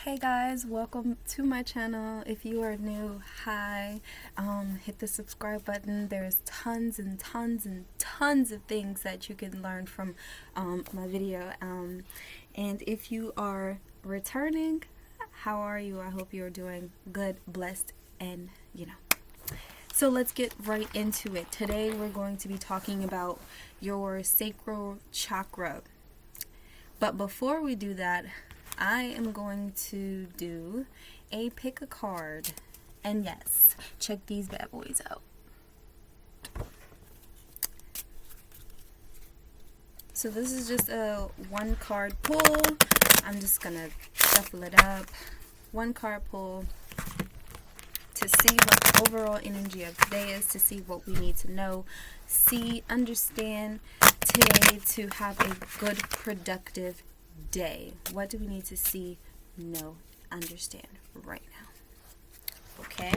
Hey guys, welcome to my channel. If you are new, hi. Hit the subscribe button. There's tons and tons and tons of things that you can learn from my video. And if you are returning, how are you? I hope you're doing good, blessed, and So let's get right into it. Today we're going to be talking about your sacral chakra. But before we do that, I am going to do a pick a card. And yes, check these bad boys out. So this is just a one card pull. I'm just going to shuffle it up. One card pull to see what the overall energy of today is, to see what we need to know, understand today to have a good, productive day. What do we need to see, know, understand right now? Okay?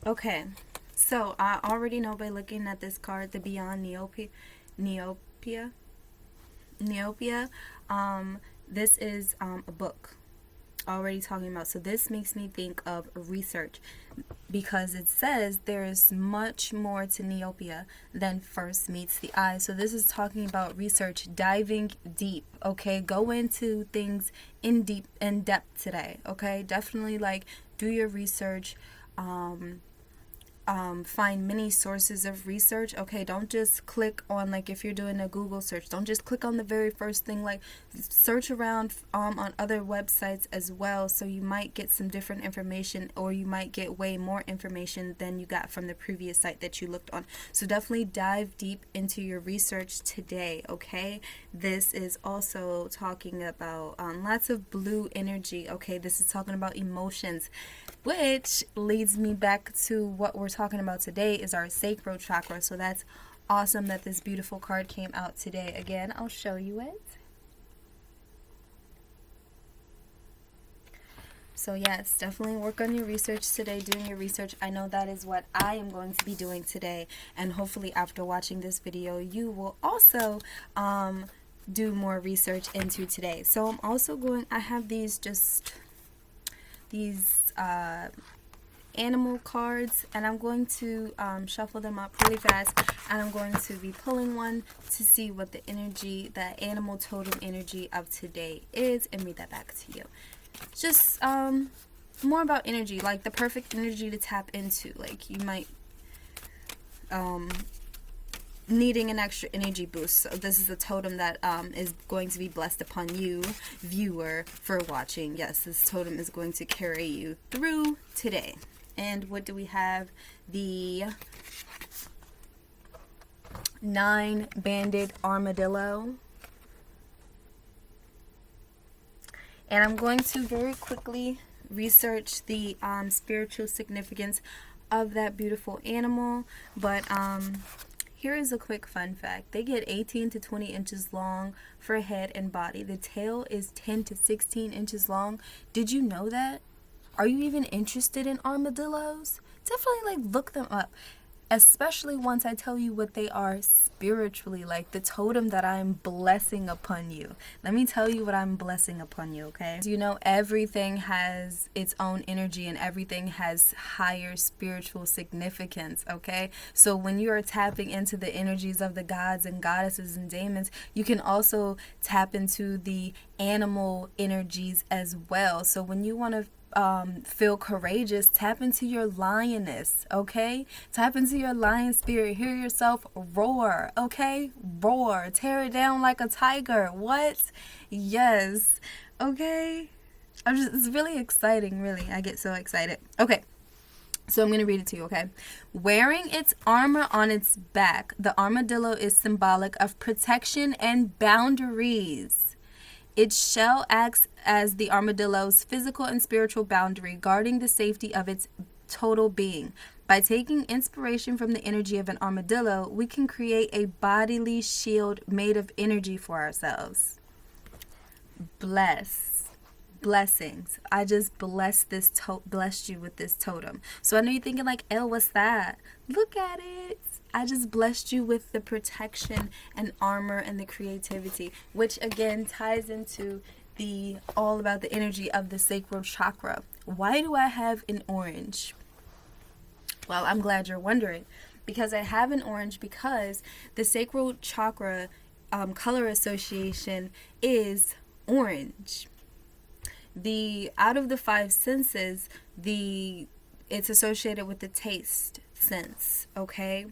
Okay, so I already know by looking at this card, the Beyond Neopia. This is a book already talking about. So this makes me think of research, because it says there is much more to neopia than first meets the eye. So this is talking about research, diving deep. Okay, go into things in depth today. Okay, definitely do your research. Find many sources of research. Okay, don't just click on, if you're doing a Google search, don't just click on the very first thing. Search around on other websites as well, so you might get some different information, or you might get way more information than you got from the previous site that you looked on. So definitely dive deep into your research today. Okay, this is also talking about lots of blue energy. Okay, this is talking about emotions, which leads me back to what we're talking about today is our sacral chakra. So that's awesome that this beautiful card came out today. Again, I'll show you it. So yes, definitely work on your research today, doing your research. I know that is what I am going to be doing today, and hopefully after watching this video you will also do more research into today. So I'm also I have these animal cards, and I'm going to shuffle them up really fast, and I'm going to be pulling one to see what the energy, the animal totem energy of today is, and read that back to you. Just more about energy, the perfect energy to tap into. You might needing an extra energy boost. So this is a totem that is going to be blessed upon you, viewer, for watching. Yes, this totem is going to carry you through today. And what do we have? The 9-banded armadillo. And I'm going to very quickly research the spiritual significance of that beautiful animal. But here is a quick fun fact. They get 18 to 20 inches long for head and body. The tail is 10 to 16 inches long. Did you know that? Are you even interested in armadillos? Definitely look them up, especially once I tell you what they are spiritually, the totem that I'm blessing upon you. Let me tell you what I'm blessing upon you, okay? You know, everything has its own energy, and everything has higher spiritual significance, okay? So when you are tapping into the energies of the gods and goddesses and demons, you can also tap into the animal energies as well. So when you want to feel courageous, tap into your lioness, okay? Tap into your lion spirit. Hear yourself roar, okay? Roar. Tear it down like a tiger. What? Yes. Okay? It's really exciting, really. I get so excited. Okay. So I'm going to read it to you, okay? Wearing its armor on its back, the armadillo is symbolic of protection and boundaries. Its shell acts as the armadillo's physical and spiritual boundary, guarding the safety of its total being. By taking inspiration from the energy of an armadillo, we can create a bodily shield made of energy for ourselves. Bless. blessings. I just blessed you with this totem. So I know you're thinking like, "Elle, what's that?" Look at it. I just blessed you with the protection and armor and the creativity, which again ties into all about the energy of the sacral chakra. Why do I have an orange? Well, I'm glad you're wondering, because I have an orange because the sacral chakra color association is orange. Out of the five senses, it's associated with the taste sense, okay?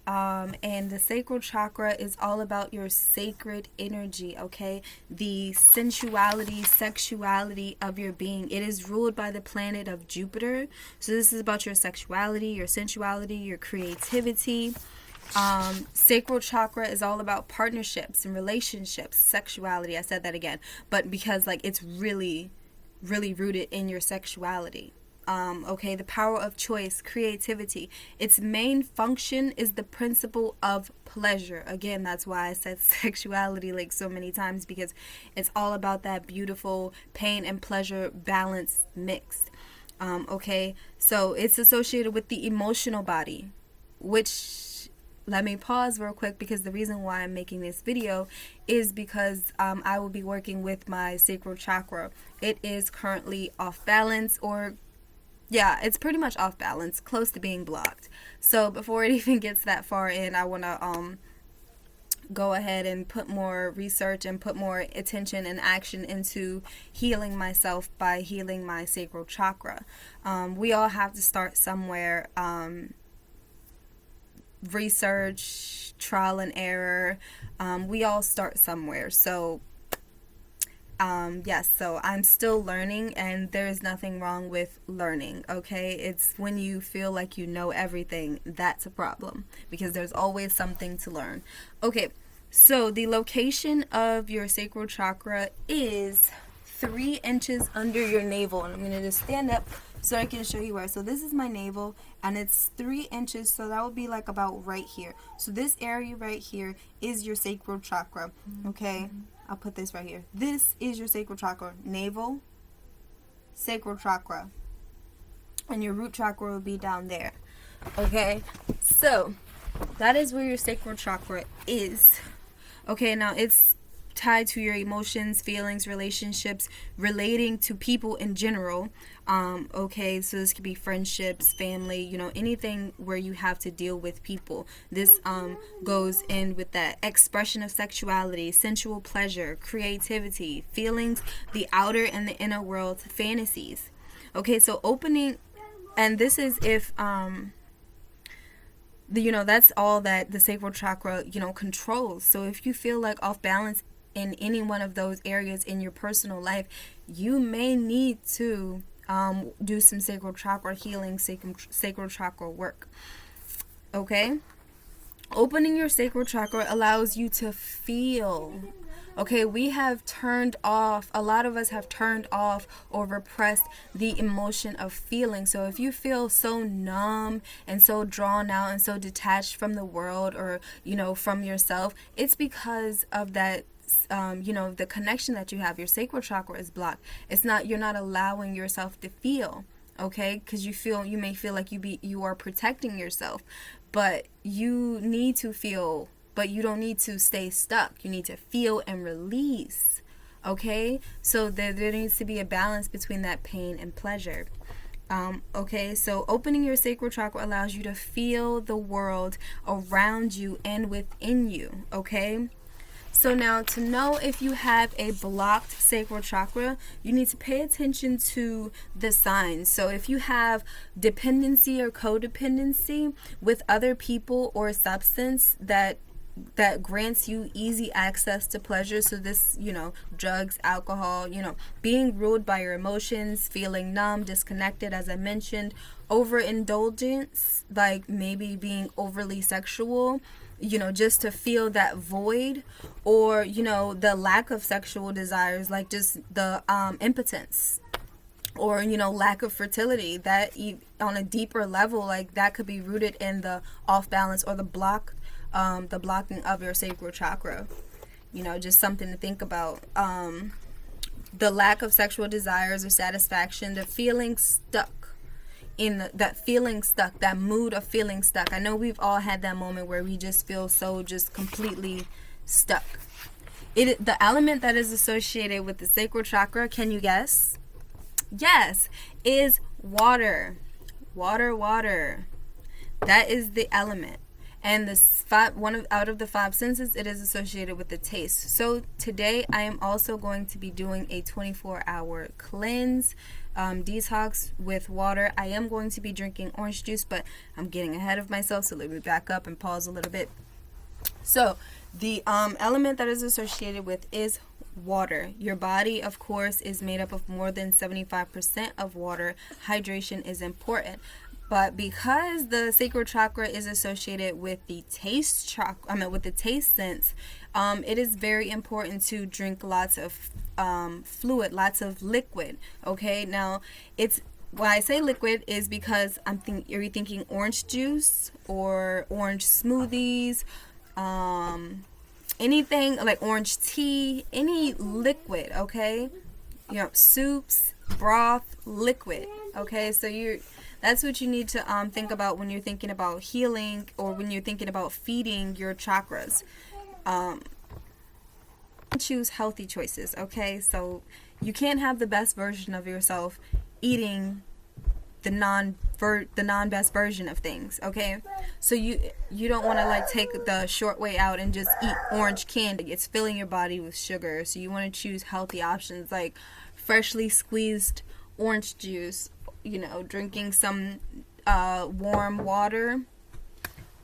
And the sacral chakra is all about your sacred energy, okay? The sensuality, sexuality of your being. It is ruled by the planet of Jupiter. So this is about your sexuality, your sensuality, your creativity. Sacral chakra is all about partnerships and relationships, sexuality. I said that again, but because like it's really, really rooted in your sexuality. Okay, the power of choice, creativity. Its main function is the principle of pleasure. Again, that's why I said sexuality like so many times, because it's all about that beautiful pain and pleasure balance mix. Okay, so it's associated with the emotional body, which, let me pause real quick, because the reason why I'm making this video is because I will be working with my sacral chakra. It is currently off balance, or yeah, it's pretty much off balance, close to being blocked. So before it even gets that far in, I want to go ahead and put more research and put more attention and action into healing myself by healing my sacral chakra. We all have to start somewhere. Research, trial and error. We all start somewhere. So yes, so I'm still learning, and there is nothing wrong with learning, okay? It's when you feel like you know everything, that's a problem, because there's always something to learn. Okay, so the location of your sacral chakra is 3 inches under your navel, and I'm going to just stand up so I can show you where. So this is my navel, and it's 3 inches, so that would be like about right here. So this area right here is your sacral chakra, okay? I'll put this right here. This is your sacral chakra. Navel, sacral chakra. And your root chakra will be down there. Okay? So, that is where your sacral chakra is. Okay, now it's tied to your emotions, feelings, relationships, relating to people in general. Okay, so this could be friendships, family, you know, anything where you have to deal with people. This goes in with that expression of sexuality, sensual pleasure, creativity, feelings, the outer and the inner world, fantasies. Okay, so opening, and this is if that's all that the sacral chakra, controls. So if you feel like off balance in any one of those areas in your personal life, you may need to do some sacral chakra healing, sacral chakra work. Okay? Opening your sacral chakra allows you to feel. Okay, we have turned off, a lot of us have turned off or repressed the emotion of feeling. So if you feel so numb and so drawn out and so detached from the world, or, from yourself, it's because of that, the connection that you have. Your sacral chakra is blocked. You're not allowing yourself to feel, okay? Because you may feel like you are protecting yourself, but you need to feel. But you don't need to stay stuck. You need to feel and release. Okay? So there needs to be a balance between that pain and pleasure. Okay? So opening your sacral chakra allows you to feel the world around you and within you. Okay? So now, to know if you have a blocked sacral chakra, you need to pay attention to the signs. So if you have dependency or codependency with other people or substance that grants you easy access to pleasure, so this, drugs, alcohol, being ruled by your emotions, feeling numb, disconnected, as I mentioned, overindulgence, like maybe being overly sexual, just to feel that void, or, the lack of sexual desires, like just the impotence, or, lack of fertility, that on a deeper level, like that could be rooted in the off balance or the blocking of your sacral chakra. Just something to think about. the lack of sexual desires or satisfaction, the feeling stuck that feeling stuck, that mood of feeling stuck. I know we've all had that moment where we just feel so just completely stuck. The element that is associated with the sacral chakra, can you guess? Yes, is water. Water. That is the element. And out of the five senses, it is associated with the taste. So today I am also going to be doing a 24-hour cleanse, detox with water. I am going to be drinking orange juice, but I'm getting ahead of myself, so let me back up and pause a little bit. So the element that is associated with is water. Your body, of course, is made up of more than 75% of water. Hydration is important. But because the sacral chakra is associated with the taste chakra, with the taste sense, it is very important to drink lots of fluid, lots of liquid. Okay, now why I say liquid is because you're thinking orange juice or orange smoothies, anything like orange tea, any liquid. Okay, soups, broth, liquid. Okay, so that's what you need to think about when you're thinking about healing or when you're thinking about feeding your chakras. Choose healthy choices, okay? So you can't have the best version of yourself eating the non-best version of things, okay? So you don't want to like take the short way out and just eat orange candy. It's filling your body with sugar. So you want to choose healthy options like freshly squeezed orange juice, drinking some warm water.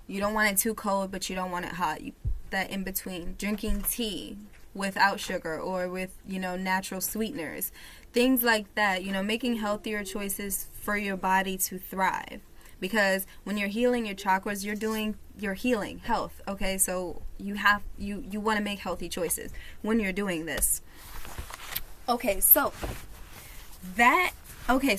You don't want it too cold, but you don't want it hot. That in between. Drinking tea without sugar or with, natural sweeteners. Things like that, making healthier choices for your body to thrive. Because when you're healing your chakras, you're healing health, okay? So you want to make healthy choices when you're doing this. Okay, so to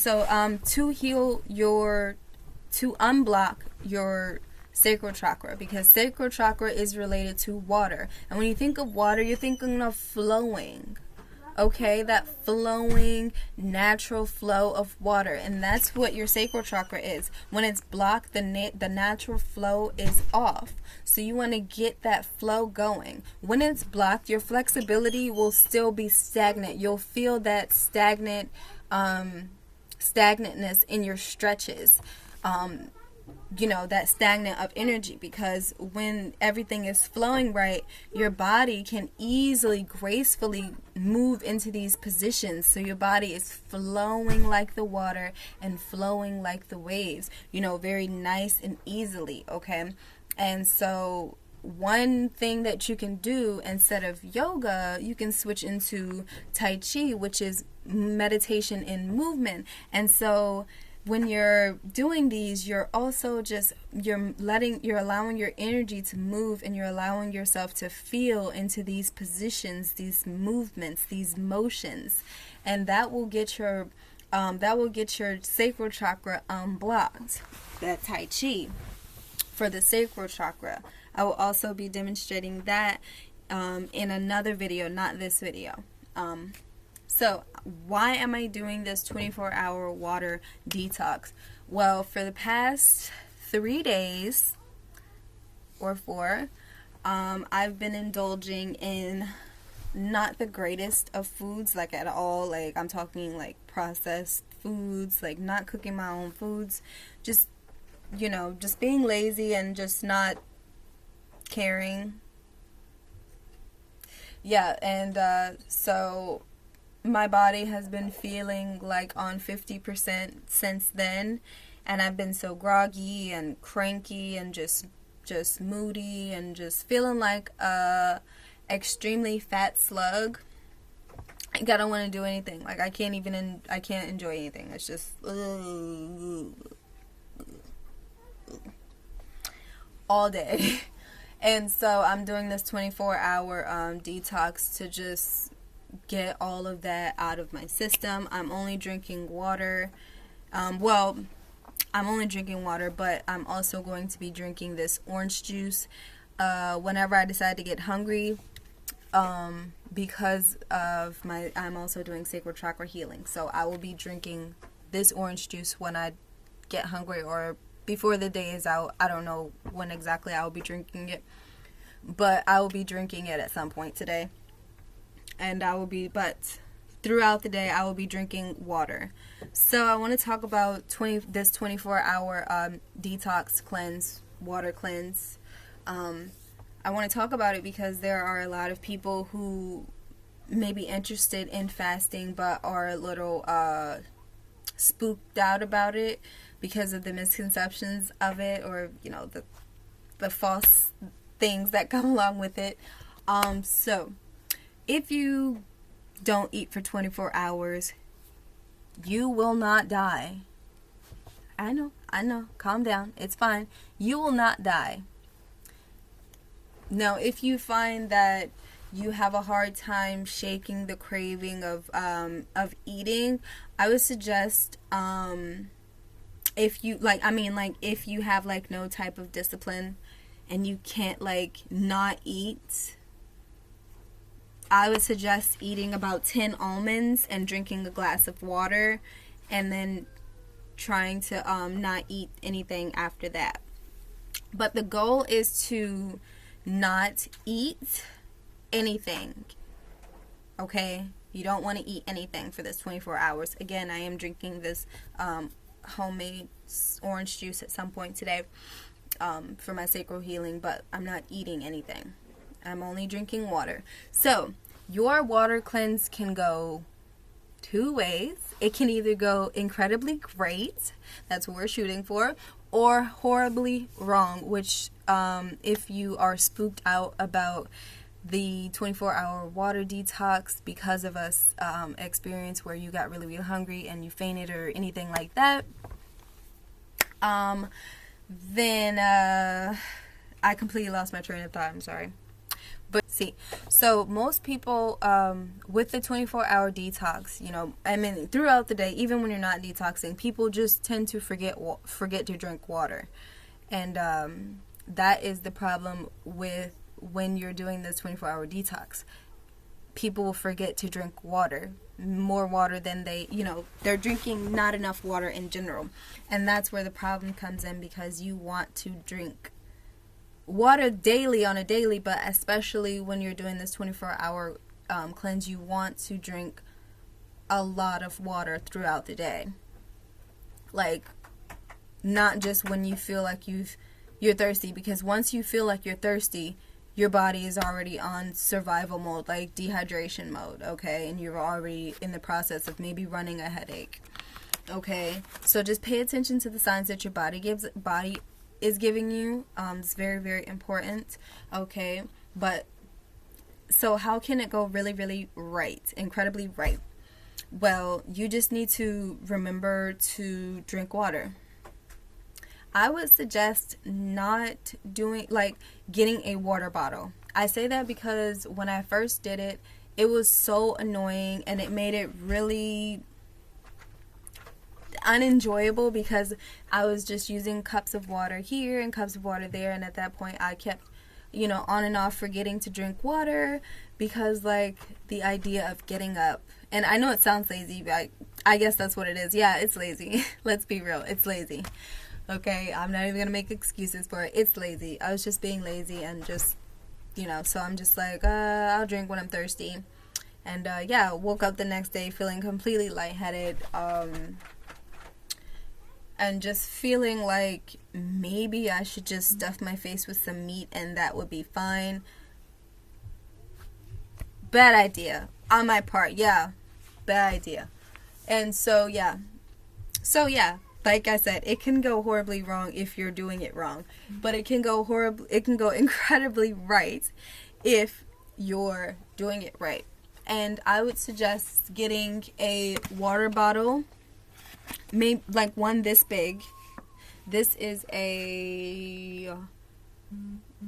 unblock your sacral chakra, because sacral chakra is related to water. And when you think of water, you're thinking of flowing. Okay, that flowing, natural flow of water. And that's what your sacral chakra is. When it's blocked, the natural flow is off. So you want to get that flow going. When it's blocked, your flexibility will still be stagnant. You'll feel that stagnantness in your stretches. That stagnant of energy, because when everything is flowing right, your body can easily, gracefully move into these positions. So your body is flowing like the water and flowing like the waves, very nice and easily, okay? And so one thing that you can do instead of yoga, you can switch into Tai Chi, which is meditation in movement. And so when you're doing these, you're also you're allowing your energy to move, and you're allowing yourself to feel into these positions, these movements, these motions, and that will get your sacral chakra unblocked. That Tai Chi for the sacral chakra. I will also be demonstrating that in another video, not this video. So why am I doing this 24-hour water detox? Well, for the past 3 days or 4, I've been indulging in not the greatest of foods, like at all. Like I'm talking like processed foods, like not cooking my own foods, just being lazy and just not caring. Yeah, and so my body has been feeling like on 50% since then, and I've been so groggy and cranky and just moody and just feeling like a extremely fat slug. Like I don't want to do anything. Like I can't enjoy anything. It's just all day. And so I'm doing this 24-hour detox to just get all of that out of my system. I'm only drinking water. I'm only drinking water, but I'm also going to be drinking this orange juice whenever I decide to get hungry. because of I'm also doing sacral chakra healing. So I will be drinking this orange juice when I get hungry or before the day is out. I don't know when exactly I will be drinking it, but I will be drinking it at some point today. And but throughout the day, I will be drinking water. So I want to talk about this 24-hour detox cleanse, water cleanse. I want to talk about it because there are a lot of people who may be interested in fasting but are a little spooked out about it because of the misconceptions of it, or the false things that come along with it. So if you don't eat for 24 hours, you will not die. I know, calm down, it's fine. You will not die. Now, if you find that you have a hard time shaking the craving of eating, I would suggest if you if you have no type of discipline and you can't not eat, I would suggest eating about 10 almonds and drinking a glass of water, and then trying to not eat anything after that. But the goal is to not eat anything. Okay? You don't want to eat anything for this 24 hours. Again, I am drinking this homemade orange juice at some point today for my sacral healing, but I'm not eating anything. I'm only drinking water. So, your water cleanse can go two ways. It can either go incredibly great, that's what we're shooting for, or horribly wrong, which if you are spooked out about the 24-hour water detox because of us experience where you got really, really hungry and you fainted or anything like that, then I completely lost my train of thought. I'm sorry. But see, so most people with the 24-hour detox, throughout the day, even when you're not detoxing, people just tend to forget to drink water. And that is the problem with when you're doing this 24-hour detox. People will forget to drink water, more water than they're drinking not enough water in general. And that's where the problem comes in, because you want to drink water daily on a daily, but especially when you're doing this 24-hour cleanse, you want to drink a lot of water throughout the day. Not just when you feel like you're thirsty, because once you feel like you're thirsty, your body is already on survival mode, like dehydration mode, okay? And you're already in the process of maybe running a headache, okay? So just pay attention to the signs that your body is giving you. It's very, very important, okay? But so how can it go really, really right, incredibly right? Well, you just need to remember to drink water. I would suggest not getting a water bottle. I say that because when I first did it, it was so annoying and it made it really unenjoyable, because I was just using cups of water here and cups of water there, and at that point I kept on and off forgetting to drink water, because the idea of getting up, and I know it sounds lazy, but I guess that's what it is. Yeah, it's lazy. Let's be real, it's lazy. Okay, I'm not even gonna make excuses for it. It's lazy. I was just being lazy and just so I'm just I'll drink when I'm thirsty. And woke up the next day feeling completely lightheaded, and just feeling like maybe I should just stuff my face with some meat and that would be fine. Bad idea on my part. Yeah, bad idea. And so like I said, it can go horribly wrong if you're doing it wrong, but it can go incredibly right if you're doing it right. And I would suggest getting a water bottle, maybe one this big. This is a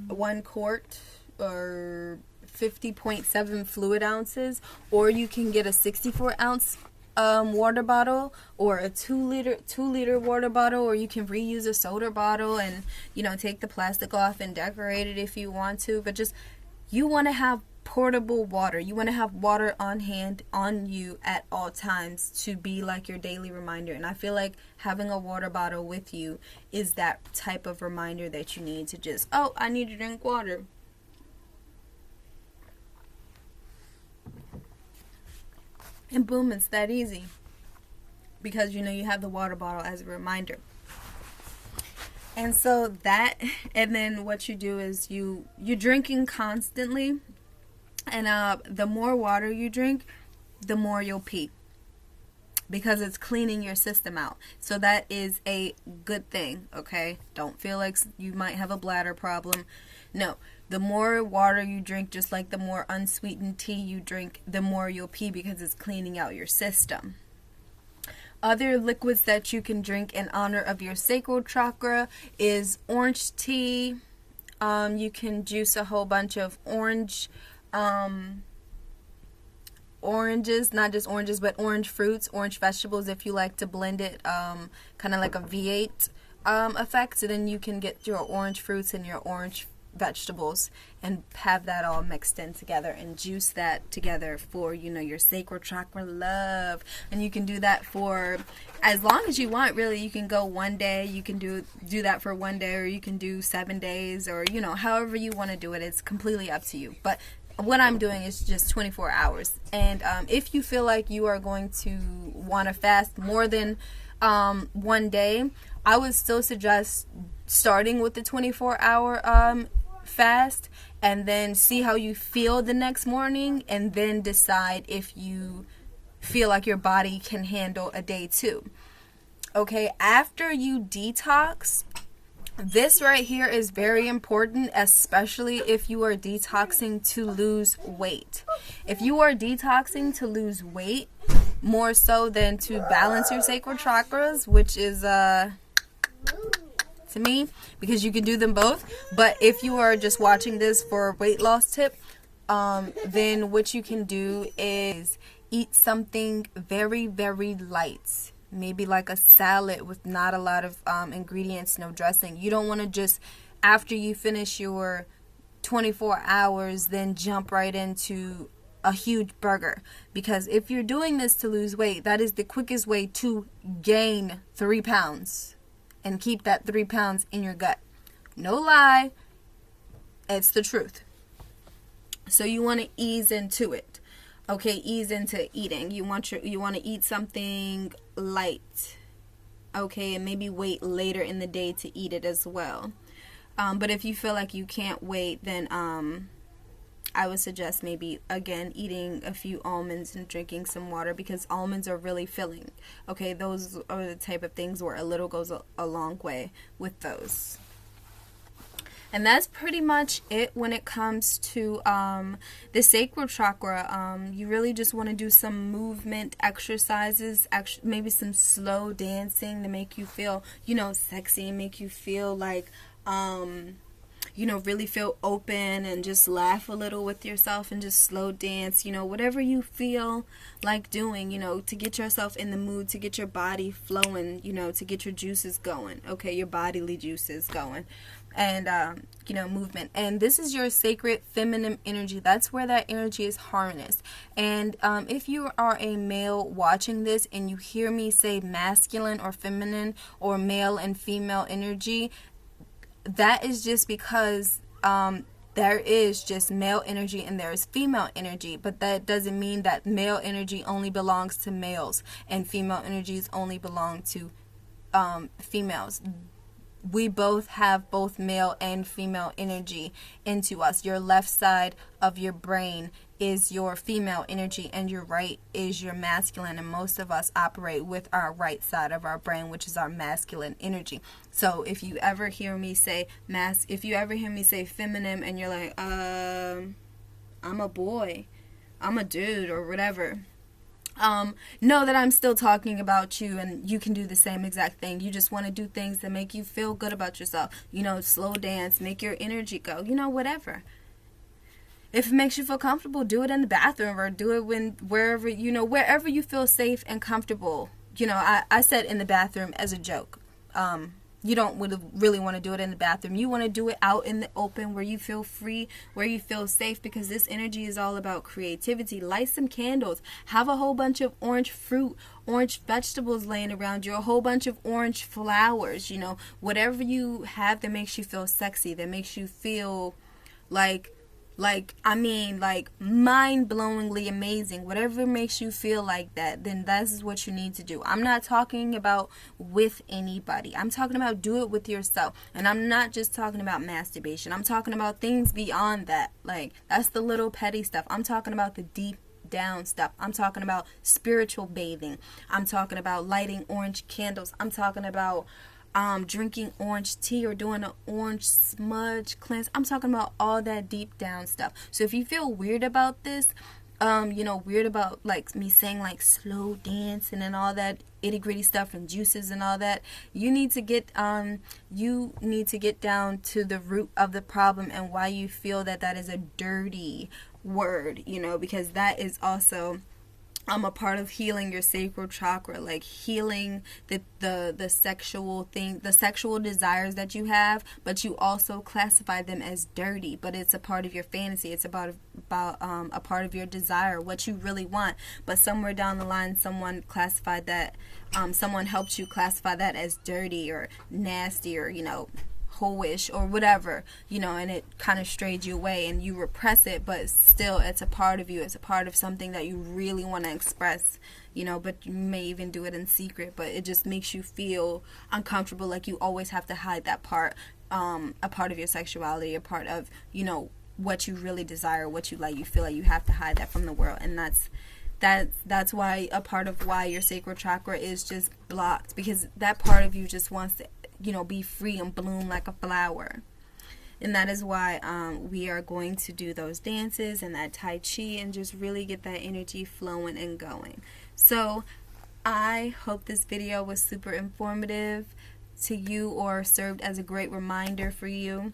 1 quart or 50.7 fluid ounces, or you can get a 64 ounce water bottle, or a 2 liter water bottle, or you can reuse a soda bottle and take the plastic off and decorate it if you want to. But just, you want to have portable water. You want to have water on hand on you at all times to be like your daily reminder. And I feel like having a water bottle with you is that type of reminder that you need to just, oh, I need to drink water. And boom, it's that easy. Because you know you have the water bottle as a reminder. And so that, and then what you do is you're drinking constantly, and the more water you drink, the more you'll pee, because it's cleaning your system out. So that is a good thing, okay? Don't feel like you might have a bladder problem. No, the more water you drink, just like the more unsweetened tea you drink, the more you'll pee, because it's cleaning out your system. Other liquids that you can drink in honor of your sacral chakra is orange tea. You can juice a whole bunch of oranges, not just oranges, but orange fruits, orange vegetables, if you like to blend it, kind of like a V8 effect. So then you can get your orange fruits and your orange vegetables and have that all mixed in together and juice that together for, you know, your sacral chakra love. And you can do that for as long as you want, really. You can go one day, you can do that for one day, or you can do 7 days, or, you know, however you want to do it. It's completely up to you. But what I'm doing is just 24 hours. And if you feel like you are going to want to fast more than one day, I would still suggest starting with the 24-hour fast, and then see how you feel the next morning, and then decide if you feel like your body can handle a day 2. Okay, after you detox, this right here is very important, especially if you are detoxing to lose weight. If you are detoxing to lose weight, more so than to balance your sacral chakras, which is to me, because you can do them both. But if you are just watching this for a weight loss tip, then what you can do is eat something very, very light. Maybe like a salad with not a lot of ingredients, no dressing. You don't want to just, after you finish your 24 hours, then jump right into a huge burger. Because if you're doing this to lose weight, that is the quickest way to gain 3 pounds. And keep that 3 pounds in your gut. No lie. It's the truth. So you want to ease into it. Okay, ease into eating. You want to eat something light. Okay, and maybe wait later in the day to eat it as well. But if you feel like you can't wait, then I would suggest maybe, again, eating a few almonds and drinking some water, because almonds are really filling. Okay, those are the type of things where a little goes a long way with those. And that's pretty much it when it comes to the sacral chakra. You really just want to do some movement exercises, maybe some slow dancing to make you feel, you know, sexy, and make you feel like, you know, really feel open, and just laugh a little with yourself and just slow dance, you know, whatever you feel like doing, you know, to get yourself in the mood, to get your body flowing, you know, to get your juices going, okay, your bodily juices going, and, you know, movement. And this is your sacred feminine energy. That's where that energy is harnessed. And if you are a male watching this and you hear me say masculine or feminine or male and female energy, that is just because there is just male energy and there is female energy, but that doesn't mean that male energy only belongs to males and female energies only belong to females. We both have both male and female energy into us. Your left side of your brain is your female energy, and your right is your masculine, and most of us operate with our right side of our brain, which is our masculine energy. So if you ever hear me say feminine and you're like, I'm a boy, I'm a dude, or whatever, know that I'm still talking about you, and you can do the same exact thing. You just want to do things that make you feel good about yourself. You know, slow dance, make your energy go, you know, whatever. If it makes you feel comfortable, do it in the bathroom, or do it wherever you feel safe and comfortable. You know, I said in the bathroom as a joke. really want to do it in the bathroom. You want to do it out in the open where you feel free, where you feel safe, because this energy is all about creativity. Light some candles. Have a whole bunch of orange fruit, orange vegetables laying around you, a whole bunch of orange flowers, you know, whatever you have that makes you feel sexy, that makes you feel like mind-blowingly amazing. Whatever makes you feel like that, then that's what you need to do. I'm not talking about with anybody. I'm talking about do it with yourself. And I'm not just talking about masturbation. I'm talking about things beyond that. Like, that's the little petty stuff. I'm talking about the deep down stuff. I'm talking about spiritual bathing. I'm talking about lighting orange candles. I'm talking about drinking orange tea or doing an orange smudge cleanse. I'm talking about all that deep down stuff. So if you feel weird about this, weird about like me saying like slow dancing and all that itty gritty stuff and juices and all that, you need to get down to the root of the problem and why you feel that is a dirty word, because that is also a part of healing your sacral chakra, like healing the sexual thing, the sexual desires that you have, but you also classify them as dirty, but it's a part of your fantasy. It's about a part of your desire, what you really want. But somewhere down the line, someone classified that, someone helped you classify that as dirty or nasty or, hoish or whatever, and it kind of strayed you away and you repress it, but still it's a part of you. It's a part of something that you really want to express, but you may even do it in secret, but it just makes you feel uncomfortable, like you always have to hide that part, a part of your sexuality, a part of, what you really desire, what you like. You feel like you have to hide that from the world, and that's why a part of why your sacral chakra is just blocked, because that part of you just wants to be free and bloom like a flower. And that is why we are going to do those dances and that Tai Chi and just really get that energy flowing and going. So I hope this video was super informative to you or served as a great reminder for you.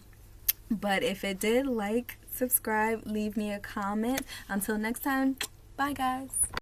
But if it did, like, subscribe, leave me a comment. Until next time, bye guys.